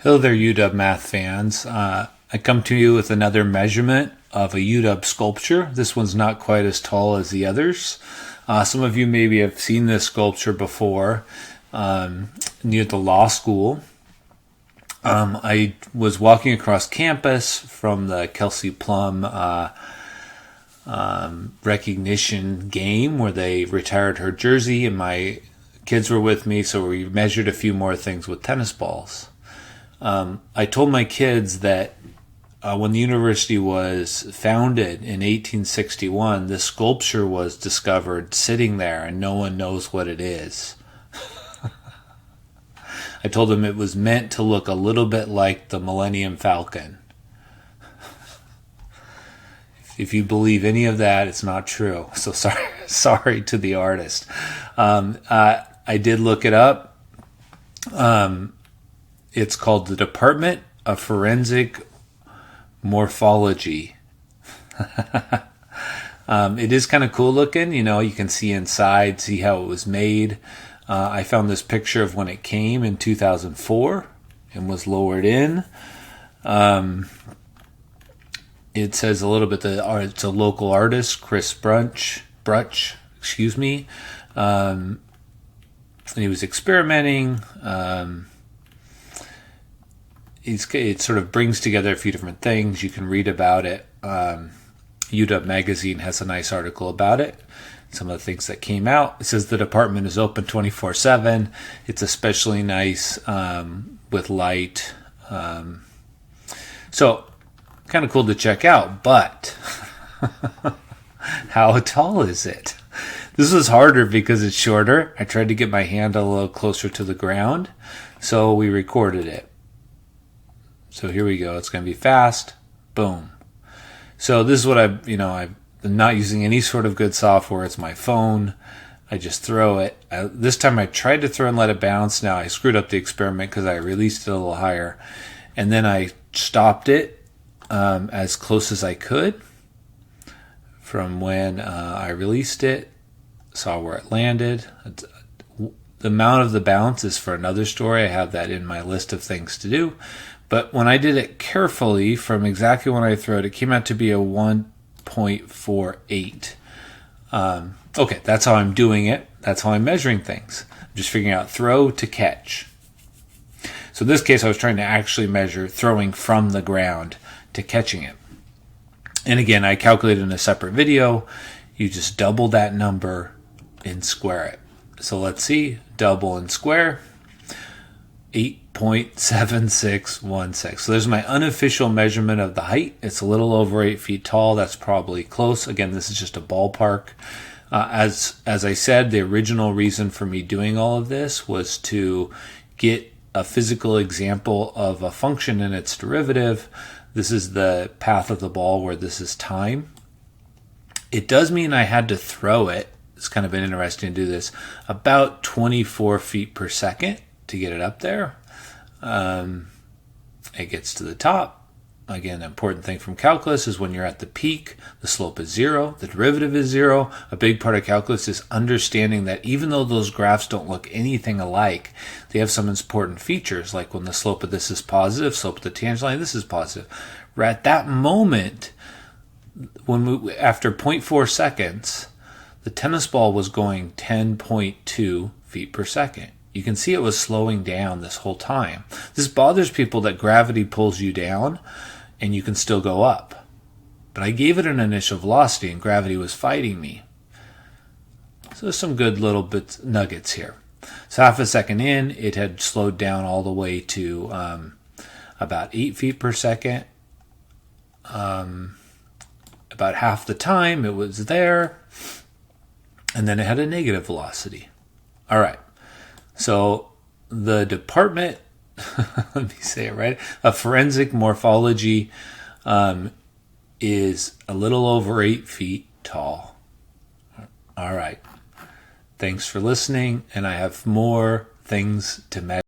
Hello there, UW math fans. I come to you with another measurement of a UW sculpture. This one's not quite as tall as the others. Some of you maybe have seen this sculpture before near the law school. I was walking across campus from the Kelsey Plum recognition game where they retired her jersey, and my kids were with me, so we measured a few more things with tennis balls. I told my kids that when the university was founded in 1861, this sculpture was discovered sitting there and no one knows what it is. I told them it was meant to look a little bit like the Millennium Falcon. If you believe any of that, it's not true. So sorry to the artist. I did look it up. It's called the Department of Forensic Morphology. It is kind of cool looking. You know, you can see inside, see how it was made. I found this picture of when it came in 2004 and was lowered in. It says a little bit that it's a local artist, Chris Brunch, and he was experimenting. It sort of brings together a few different things. You can read about it. UW Magazine has a nice article about it. Some of the things that came out. It says the department is open 24/7. It's especially nice with light. So kind of cool to check out. But how tall is it? This was harder because it's shorter. I tried to get my hand a little closer to the ground, so we recorded it. So here we go. It's going to be fast. Boom. So this is what I'm not using any sort of good software. It's my phone. I just throw it. This time I tried to throw and let it bounce. Now I screwed up the experiment because I released it a little higher. And then I stopped it as close as I could from when I released it. Saw where it landed. The amount of the bounce is for another story. I have that in my list of things to do. But when I did it carefully from exactly when I threw it, it came out to be a 1.48. Okay, that's how I'm doing it. That's how I'm measuring things. I'm just figuring out throw to catch. So in this case, I was trying to actually measure throwing from the ground to catching it. And again, I calculated in a separate video. You just double that number and square it. So let's see, double and square, 8.7616. So there's my unofficial measurement of the height. It's a little over 8 feet tall. That's probably close. Again, this is just a ballpark. As I said, the original reason for me doing all of this was to get a physical example of a function and its derivative. This is the path of the ball where this is time. It does mean I had to throw it. It's kind of been interesting to do this. About 24 feet per second to get it up there. It gets to the top. Again, the important thing from calculus is when you're at the peak, the slope is 0, the derivative is 0. A big part of calculus is understanding that even though those graphs don't look anything alike, they have some important features, like when the slope of this is positive, slope of the tangent line, this is positive. Right at that moment, after 0.4 seconds, the tennis ball was going 10.2 feet per second. You can see it was slowing down this whole time. This bothers people that gravity pulls you down and you can still go up. But I gave it an initial velocity and gravity was fighting me. So there's some good little nuggets here. So half a second in, it had slowed down all the way to about 8 feet per second. About half the time it was there. And then it had a negative velocity. All right. So the department, let me say it right, of Forensic Morphology is a little over 8 feet tall. All right. Thanks for listening, and I have more things to measure.